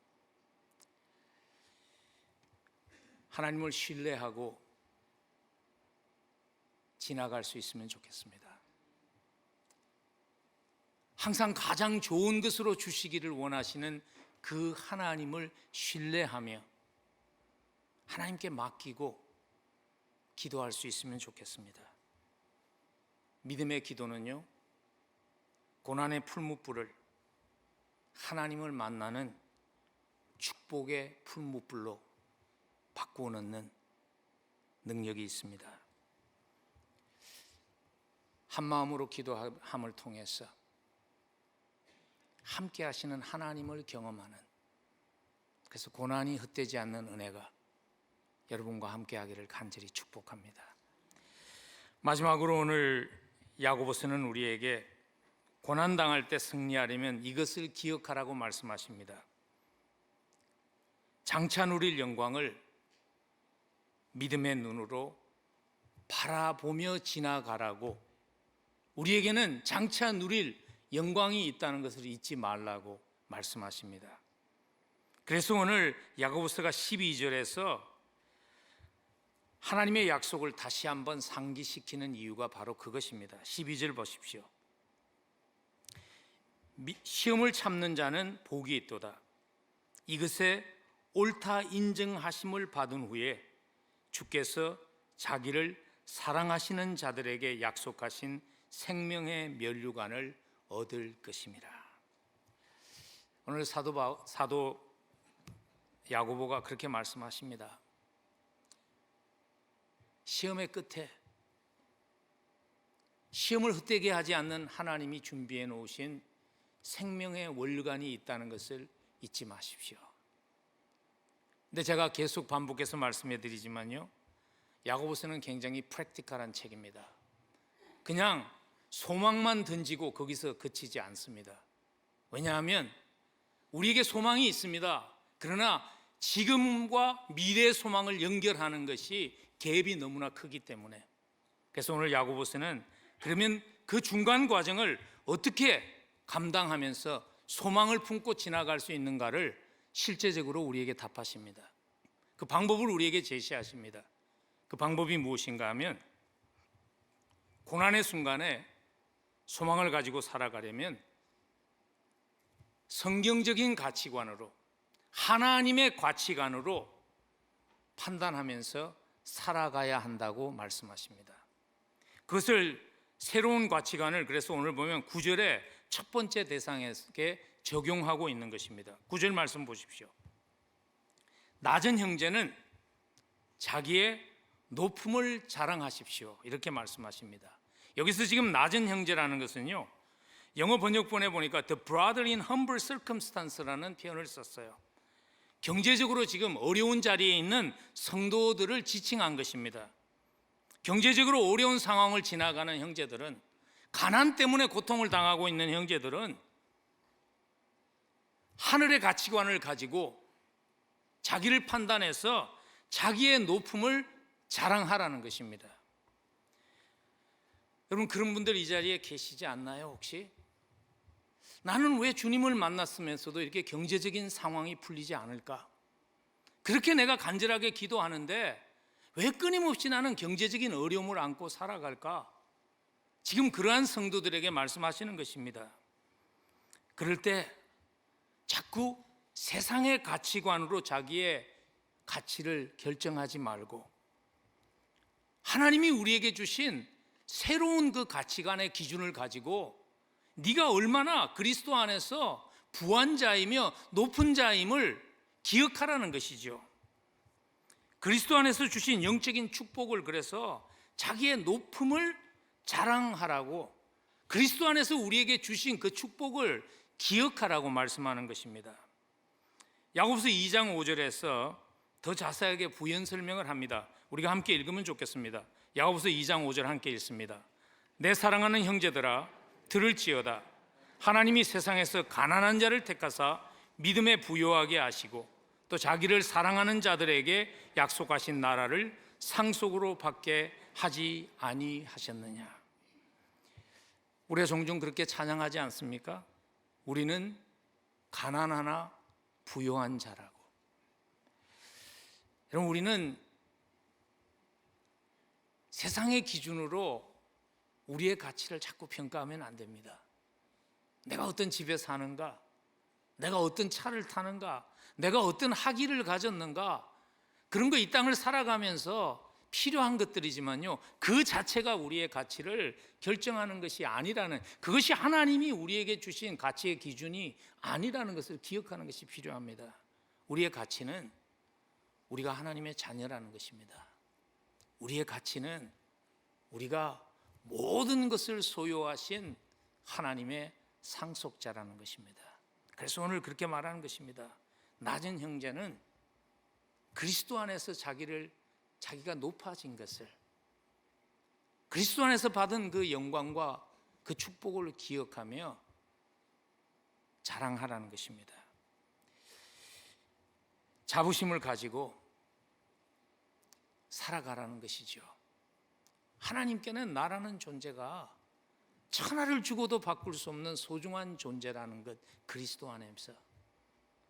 하나님을 신뢰하고 지나갈 수 있으면 좋겠습니다. 항상 가장 좋은 것으로 주시기를 원하시는 그 하나님을 신뢰하며 하나님께 맡기고 기도할 수 있으면 좋겠습니다. 믿음의 기도는요, 고난의 풀무불을 하나님을 만나는 축복의 풀무불로 바꾸어 넣는 능력이 있습니다. 한 마음으로 기도함을 통해서 함께 하시는 하나님을 경험하는, 그래서 고난이 헛되지 않는 은혜가 여러분과 함께 하기를 간절히 축복합니다. 마지막으로 오늘 야고보서는 우리에게 고난당할 때 승리하려면 이것을 기억하라고 말씀하십니다. 장차 누릴 영광을 믿음의 눈으로 바라보며 지나가라고, 우리에게는 장차 누릴 영광이 있다는 것을 잊지 말라고 말씀하십니다. 그래서 오늘 야고보서가 12절에서 하나님의 약속을 다시 한번 상기시키는 이유가 바로 그것입니다. 12절 보십시오. 시험을 참는 자는 복이 있도다. 이것에 옳다 인정하심을 받은 후에 주께서 자기를 사랑하시는 자들에게 약속하신 생명의 면류관을 얻을 것입니다. 오늘 사도 야고보가 그렇게 말씀하십니다. 시험의 끝에 시험을 헛되게 하지 않는 하나님이 준비해 놓으신 생명의 원류관이 있다는 것을 잊지 마십시오. 근데 제가 계속 반복해서 말씀해 드리지만요, 야고보서는 굉장히 프랙티컬한 책입니다. 그냥 소망만 던지고 거기서 그치지 않습니다. 왜냐하면 우리에게 소망이 있습니다. 그러나 지금과 미래의 소망을 연결하는 것이 갭이 너무나 크기 때문에, 그래서 오늘 야고보서는 그러면 그 중간 과정을 어떻게 감당하면서 소망을 품고 지나갈 수 있는가를 실제적으로 우리에게 답하십니다. 그 방법을 우리에게 제시하십니다. 그 방법이 무엇인가 하면, 고난의 순간에 소망을 가지고 살아가려면 성경적인 가치관으로, 하나님의 가치관으로 판단하면서 살아가야 한다고 말씀하십니다. 그것을, 새로운 가치관을 그래서 오늘 보면 9절에 첫 번째 대상에게 적용하고 있는 것입니다. 9절 말씀 보십시오. 낮은 형제는 자기의 높음을 자랑하십시오, 이렇게 말씀하십니다. 여기서 지금 낮은 형제라는 것은요, 영어 번역본에 보니까 The brother in humble circumstance라는 표현을 썼어요. 경제적으로 지금 어려운 자리에 있는 성도들을 지칭한 것입니다. 경제적으로 어려운 상황을 지나가는 형제들은, 가난 때문에 고통을 당하고 있는 형제들은 하늘의 가치관을 가지고 자기를 판단해서 자기의 높음을 자랑하라는 것입니다. 여러분, 그런 분들 이 자리에 계시지 않나요? 혹시 나는 왜 주님을 만났으면서도 이렇게 경제적인 상황이 풀리지 않을까? 그렇게 내가 간절하게 기도하는데 왜 끊임없이 나는 경제적인 어려움을 안고 살아갈까? 지금 그러한 성도들에게 말씀하시는 것입니다. 그럴 때 자꾸 세상의 가치관으로 자기의 가치를 결정하지 말고 하나님이 우리에게 주신 새로운 그 가치관의 기준을 가지고 네가 얼마나 그리스도 안에서 부한 자이며 높은 자임을 기억하라는 것이죠. 그리스도 안에서 주신 영적인 축복을, 그래서 자기의 높음을 자랑하라고, 그리스도 안에서 우리에게 주신 그 축복을 기억하라고 말씀하는 것입니다. 야고보서 2장 5절에서 더 자세하게 부연 설명을 합니다. 우리가 함께 읽으면 좋겠습니다. 야고보서 2장 5절 함께 읽습니다. 내 사랑하는 형제들아, 들을지어다. 하나님이 세상에서 가난한 자를 택하사 믿음에 부요하게 하시고 또 자기를 사랑하는 자들에게 약속하신 나라를 상속으로 받게 하지 아니하셨느냐. 우리가 종종 그렇게 찬양하지 않습니까? 우리는 가난하나 부요한 자라고. 여러분, 우리는 세상의 기준으로 우리의 가치를 자꾸 평가하면 안 됩니다. 내가 어떤 집에 사는가, 내가 어떤 차를 타는가, 내가 어떤 학위를 가졌는가, 그런 거 이 땅을 살아가면서 필요한 것들이지만요, 그 자체가 우리의 가치를 결정하는 것이 아니라는, 그것이 하나님이 우리에게 주신 가치의 기준이 아니라는 것을 기억하는 것이 필요합니다. 우리의 가치는 우리가 하나님의 자녀라는 것입니다. 우리의 가치는 우리가 모든 것을 소유하신 하나님의 상속자라는 것입니다. 그래서 오늘 그렇게 말하는 것입니다. 낮은 형제는 그리스도 안에서 자기가 높아진 것을, 그리스도 안에서 받은 그 영광과 그 축복을 기억하며 자랑하라는 것입니다. 자부심을 가지고 살아가라는 것이죠. 하나님께는 나라는 존재가 천하를 주고도 바꿀 수 없는 소중한 존재라는 것, 그리스도 안에서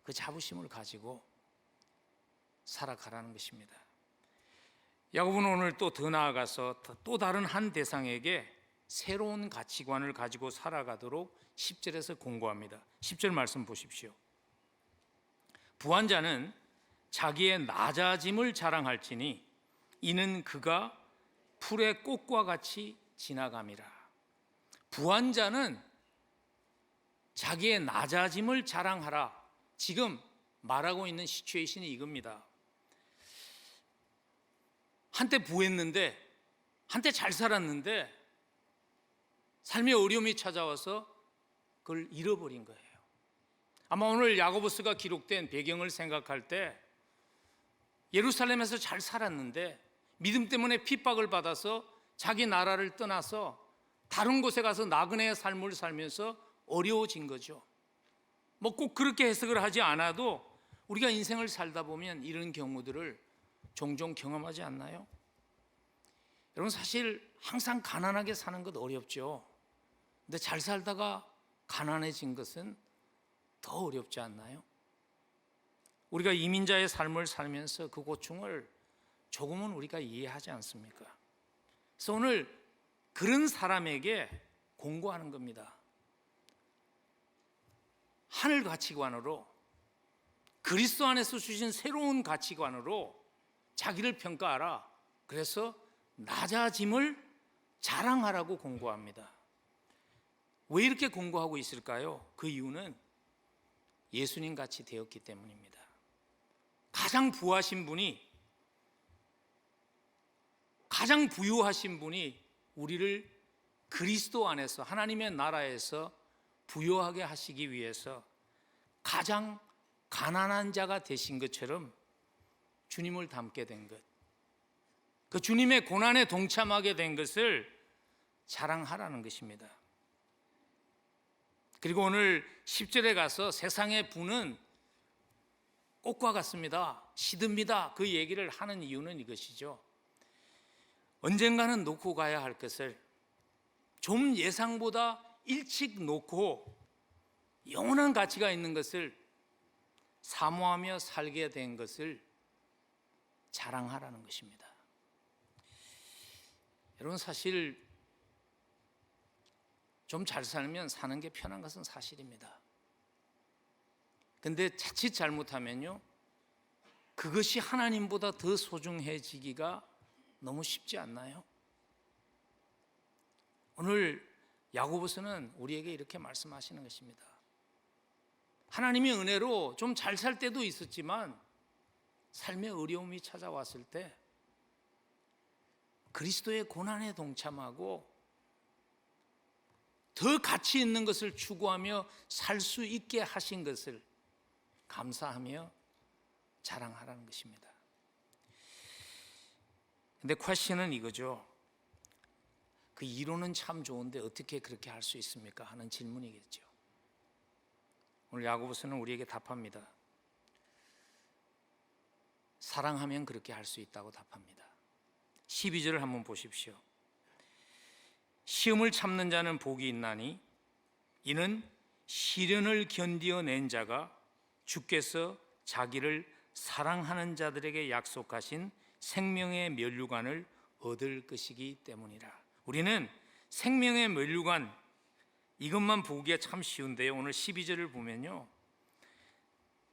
그 자부심을 가지고 살아가라는 것입니다. 야고보는 오늘 또 더 나아가서 또 다른 한 대상에게 새로운 가치관을 가지고 살아가도록 10절에서 공고합니다. 10절 말씀 보십시오. 부한 자는 자기의 낮아짐을 자랑할지니 이는 그가 풀의 꽃과 같이 지나감이라. 부한 자는 자기의 낮아짐을 자랑하라. 지금 말하고 있는 시츄에이션이 이겁니다. 한때 부했는데, 한때 잘 살았는데 삶의 어려움이 찾아와서 그걸 잃어버린 거예요. 아마 오늘 야고보서가 기록된 배경을 생각할 때 예루살렘에서 잘 살았는데 믿음 때문에 핍박을 받아서 자기 나라를 떠나서 다른 곳에 가서 나그네의 삶을 살면서 어려워진 거죠. 뭐 꼭 그렇게 해석을 하지 않아도 우리가 인생을 살다 보면 이런 경우들을 종종 경험하지 않나요? 여러분, 사실 항상 가난하게 사는 것 어렵죠. 근데 잘 살다가 가난해진 것은 더 어렵지 않나요? 우리가 이민자의 삶을 살면서 그 고충을 조금은 우리가 이해하지 않습니까? 그래서 오늘 그런 사람에게 공고하는 겁니다. 하늘 가치관으로, 그리스도 안에서 주신 새로운 가치관으로 자기를 평가하라. 그래서 낮아짐을 자랑하라고 공고합니다. 왜 이렇게 공고하고 있을까요? 그 이유는 예수님 같이 되었기 때문입니다. 가장 부하신 분이, 가장 부유하신 분이 우리를 그리스도 안에서, 하나님의 나라에서 부유하게 하시기 위해서 가장 가난한 자가 되신 것처럼 주님을 닮게 된 것, 그 주님의 고난에 동참하게 된 것을 자랑하라는 것입니다. 그리고 오늘 10절에 가서 세상의 부는 꽃과 같습니다, 시듭니다, 그 얘기를 하는 이유는 이것이죠. 언젠가는 놓고 가야 할 것을 좀 예상보다 일찍 놓고 영원한 가치가 있는 것을 사모하며 살게 된 것을 자랑하라는 것입니다. 여러분, 사실 좀 잘 살면 사는 게 편한 것은 사실입니다. 근데 자칫 잘못하면요, 그것이 하나님보다 더 소중해지기가 너무 쉽지 않나요? 오늘 야고보서는 우리에게 이렇게 말씀하시는 것입니다. 하나님의 은혜로 좀 잘 살 때도 있었지만 삶의 어려움이 찾아왔을 때 그리스도의 고난에 동참하고 더 가치 있는 것을 추구하며 살 수 있게 하신 것을 감사하며 자랑하라는 것입니다. 근데 퀘스천은 이거죠. 그 이론은 참 좋은데 어떻게 그렇게 할 수 있습니까? 하는 질문이겠죠. 오늘 야고보서는 우리에게 답합니다. 사랑하면 그렇게 할 수 있다고 답합니다. 12절을 한번 보십시오. 시험을 참는 자는 복이 있나니 이는 시련을 견디어낸 자가 주께서 자기를 사랑하는 자들에게 약속하신 생명의 면류관을 얻을 것이기 때문이라. 우리는 생명의 면류관, 이것만 보기가 참 쉬운데요, 오늘 12절을 보면요,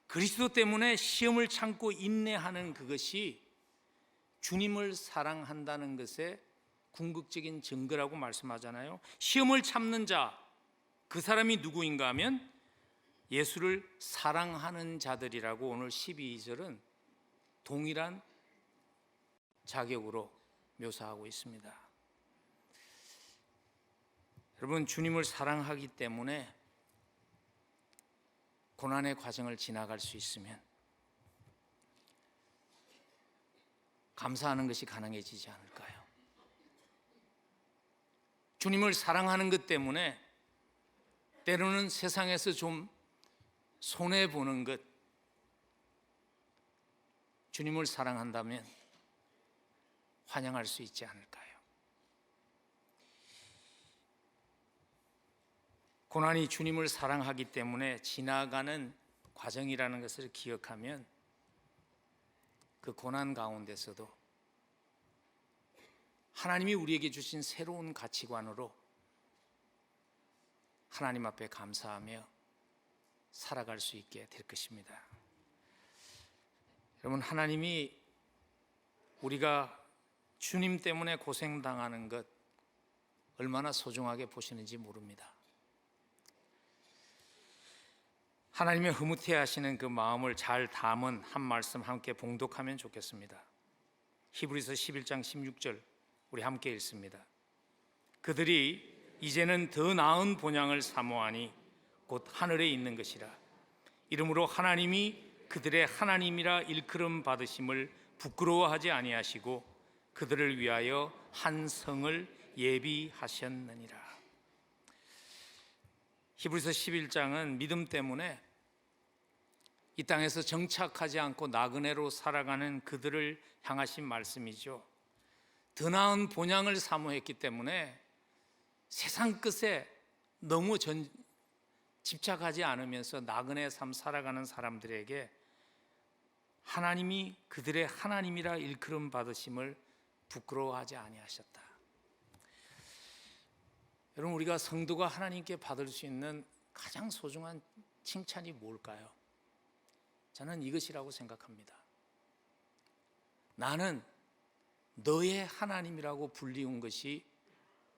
그리스도 때문에 시험을 참고 인내하는 그것이 주님을 사랑한다는 것의 궁극적인 증거라고 말씀하잖아요. 시험을 참는 자, 그 사람이 누구인가 하면 예수를 사랑하는 자들이라고 오늘 12절은 동일한 자격으로 묘사하고 있습니다. 여러분, 주님을 사랑하기 때문에 고난의 과정을 지나갈 수 있으면 감사하는 것이 가능해지지 않을까요? 주님을 사랑하는 것 때문에 때로는 세상에서 좀 손해보는 것, 주님을 사랑한다면 환영할 수 있지 않을까요? 고난이 주님을 사랑하기 때문에 지나가는 과정이라는 것을 기억하면 그 고난 가운데서도 하나님이 우리에게 주신 새로운 가치관으로 하나님 앞에 감사하며 살아갈 수 있게 될 것입니다. 여러분, 하나님이 우리가 주님 때문에 고생당하는 것 얼마나 소중하게 보시는지 모릅니다. 하나님의 흐뭇해 하시는 그 마음을 잘 담은 한 말씀 함께 봉독하면 좋겠습니다. 히브리서 11장 16절 우리 함께 읽습니다. 그들이 이제는 더 나은 본향을 사모하니 곧 하늘에 있는 것이라. 이러므로 하나님이 그들의 하나님이라 일컬음 받으심을 부끄러워하지 아니하시고 그들을 위하여 한 성을 예비하셨느니라. 히브리서 11장은 믿음 때문에 이 땅에서 정착하지 않고 나그네로 살아가는 그들을 향하신 말씀이죠. 더 나은 본향을 사모했기 때문에 세상 끝에 너무 집착하지 않으면서 나그네 삶 살아가는 사람들에게 하나님이 그들의 하나님이라 일컬음 받으심을 부끄러워하지 아니하셨다. 여러분, 우리가 성도가 하나님께 받을 수 있는 가장 소중한 칭찬이 뭘까요? 저는 이것이라고 생각합니다. 나는 너의 하나님이라고 불리운 것이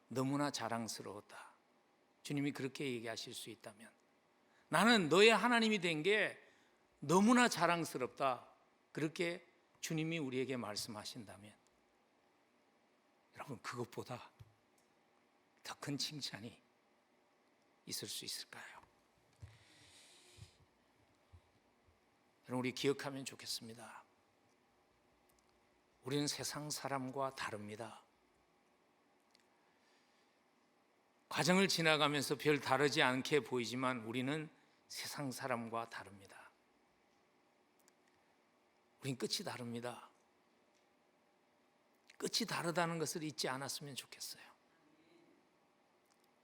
너무나 자랑스러웠다. 주님이 그렇게 얘기하실 수 있다면, 나는 너의 하나님이 된 게 너무나 자랑스럽다. 그렇게 주님이 우리에게 말씀하신다면, 여러분, 그것보다 더 큰 칭찬이 있을 수 있을까요? 여러분, 우리 기억하면 좋겠습니다. 우리는 세상 사람과 다릅니다. 과정을 지나가면서 별 다르지 않게 보이지만 우리는 세상 사람과 다릅니다. 우린 끝이 다릅니다. 끝이 다르다는 것을 잊지 않았으면 좋겠어요.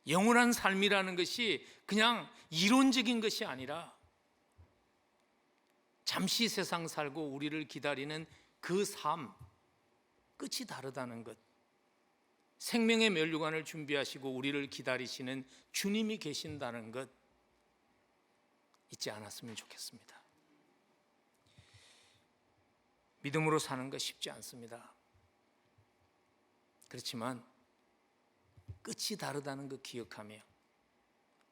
영원한 삶이라는 것이 그냥 이론적인 것이 아니라 잠시 세상 살고 우리를 기다리는 그 삶, 끝이 다르다는 것, 생명의 면류관을 준비하시고 우리를 기다리시는 주님이 계신다는 것 잊지 않았으면 좋겠습니다. 믿음으로 사는 것 쉽지 않습니다. 그렇지만 끝이 다르다는 것 기억하며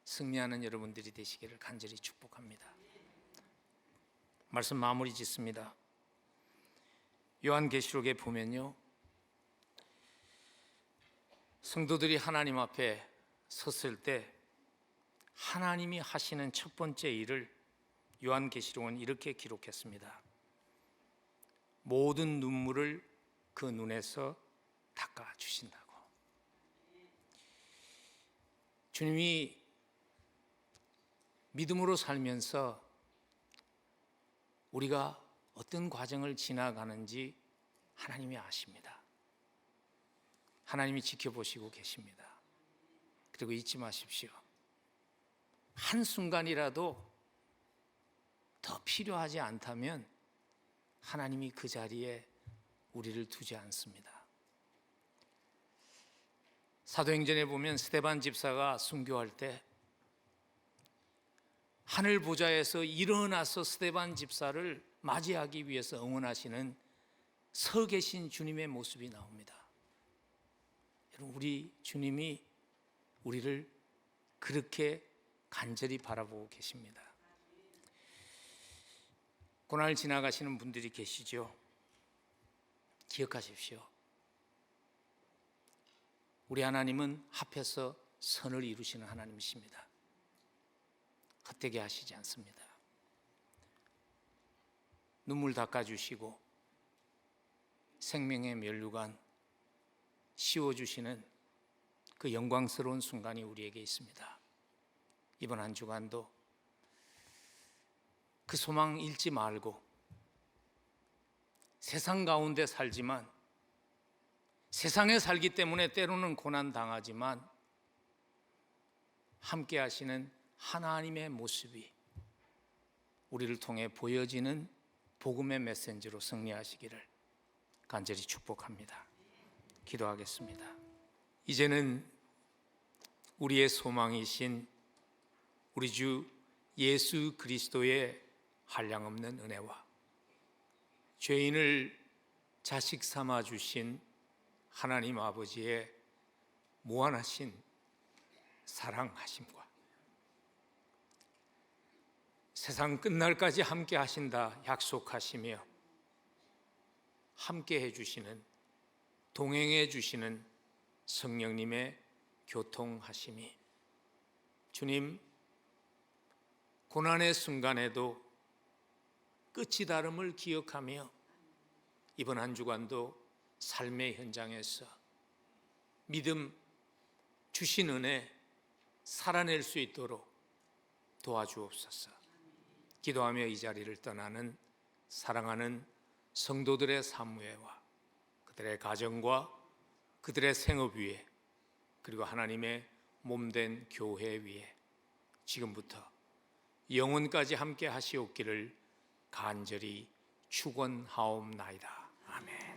승리하는 여러분들이 되시기를 간절히 축복합니다. 말씀 마무리 짓습니다. 요한계시록에 보면요, 성도들이 하나님 앞에 섰을 때 하나님이 하시는 첫 번째 일을 요한계시록은 이렇게 기록했습니다. 모든 눈물을 그 눈에서 닦아주신다고. 주님이 믿음으로 살면서 우리가 어떤 과정을 지나가는지 하나님이 아십니다. 하나님이 지켜보시고 계십니다. 그리고 잊지 마십시오. 한순간이라도 더 필요하지 않다면 하나님이 그 자리에 우리를 두지 않습니다. 사도행전에 보면 스데반 집사가 순교할 때 하늘 보좌에서 일어나서 스데반 집사를 맞이하기 위해서 응원하시는 서 계신 주님의 모습이 나옵니다. 여러분, 우리 주님이 우리를 그렇게 간절히 바라보고 계십니다. 고난을 지나가시는 분들이 계시죠. 기억하십시오. 우리 하나님은 합해서 선을 이루시는 하나님이십니다. 헛되게 하시지 않습니다. 눈물 닦아주시고 생명의 면류관 씌워주시는 그 영광스러운 순간이 우리에게 있습니다. 이번 한 주간도 그 소망 잃지 말고 세상 가운데 살지만 세상에 살기 때문에 때로는 고난 당하지만 함께 하시는 하나님의 모습이 우리를 통해 보여지는 복음의 메시지로 승리하시기를 간절히 축복합니다. 기도하겠습니다. 이제는 우리의 소망이신 우리 주 예수 그리스도의 한량없는 은혜와 죄인을 자식 삼아 주신 하나님 아버지의 무한하신 사랑하심과 세상 끝날까지 함께 하신다 약속하시며 함께 해주시는 동행해 주시는 성령님의 교통하심이 주님 고난의 순간에도 끝이 다름을 기억하며 이번 한 주간도 삶의 현장에서 믿음 주신 은혜 살아낼 수 있도록 도와주옵소서. 기도하며 이 자리를 떠나는 사랑하는 성도들의 사무회와 그들의 가정과 그들의 생업 위에 그리고 하나님의 몸된 교회 위에 지금부터 영원까지 함께 하시옵기를 간절히 축원하옵나이다. 아멘.